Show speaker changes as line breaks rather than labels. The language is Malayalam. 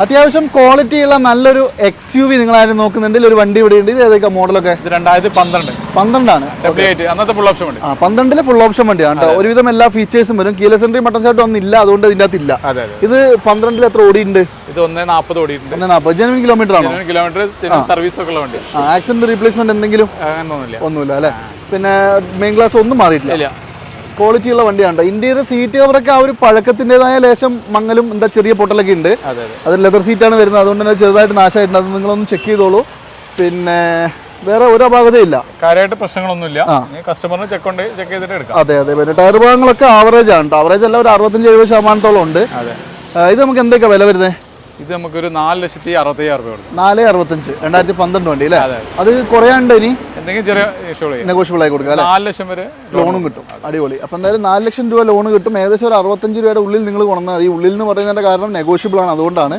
അത്യാവശ്യം ക്വാളിറ്റിയുള്ള നല്ലൊരു XUV നിങ്ങൾ ആരും നോക്കുന്നുണ്ടെങ്കിൽ ഒരു വണ്ടി ഇവിടെ ഉണ്ട്. ഇത് ഏതൊക്കെ മോഡലൊക്കെ?
2012 അന്നത്തെ ഫുൾ ഓപ്ഷൻ വണ്ടി.
12 ഫുൾ ഓപ്ഷൻ വണ്ടിയാണ്. ഒരുവിധം എല്ലാ ഫീച്ചേഴ്സും വരും. കീലസ് എൻട്രി മട്ടൺ ഷാട്ട് ഒന്നും ഇല്ല, അതുകൊണ്ട് ഇതിന്റെ അകത്ത് ഇല്ല. ഇത് 12 എത്ര ഓടിയുണ്ട്?
ഇത് 140 ഓടിയിട്ടുണ്ട്.
140 ജെനുവിൻ കിലോമീറ്റർ ആണോ?
കിലോമീറ്റർ സർവീസ് ഒക്കെ ഉള്ള വണ്ടി.
ആക്സിഡന്റ് റീപ്ലേസ്മെന്റ് എന്തെങ്കിലും? ഒന്നുമില്ല അല്ലെ? പിന്നെ മെയിൻ ഗ്ലാസ് ഒന്നും മാറിയിട്ടില്ല. ക്വാളിറ്റി ഉള്ള വണ്ടിയാണ്. ഇന്റീരിയർ സീറ്റ് കവറൊക്കെ ആ ഒരു പഴക്കത്തിൻ്റെതായ ലേശം മങ്ങലും എന്താ ചെറിയ പൊട്ടലൊക്കെ ഉണ്ട്. അത് ലെതർ സീറ്റാണ് വരുന്നത്, അതുകൊണ്ട് തന്നെ ചെറുതായിട്ട് നാശമായിട്ടുണ്ട്. അത് നിങ്ങളൊന്ന് ചെക്ക് ചെയ്തോളൂ. പിന്നെ വേറെ ഒരു അപാകതയില്ല,
കാര്യമായിട്ട് പ്രശ്നങ്ങളൊന്നുമില്ല. കസ്റ്റമറിന് ചെക്ക് ചെയ്തിട്ട് എടുക്കാം.
അതെ. പിന്നെ ടയർ ഭാഗങ്ങളൊക്കെ ആവറേജ് ആണ്. ആവറേജ് അല്ല, ഒരു 65-70% ഉണ്ട്. ഇത് നമുക്ക് എന്തൊക്കെ വില വരുന്നത്?
ഇത് നമുക്കൊരു 4,65,000 രൂപ.
4,65 2012 വണ്ടി അല്ലേ? അത് കുറയാണ്ട് ഇനി
എന്തെങ്കിലും ചെറിയ
നെഗോഷ്യബിൾ ആയി കൊടുക്കാം.
4 ലക്ഷം വരെ
ലോണും കിട്ടും. അടിപൊളി. അപ്പം എന്തായാലും 4 ലക്ഷം രൂപ ലോൺ കിട്ടും. ഏകദേശം ഒരു 65 രൂപയുടെ ഉള്ളിൽ നിങ്ങൾ കൊണ്ടുവന്നാൽ ഈ ഉള്ളിൽ എന്ന് പറയുന്നതിന്റെ കാരണം നെഗോഷ്യബിൾ ആണ്, അതുകൊണ്ടാണ്.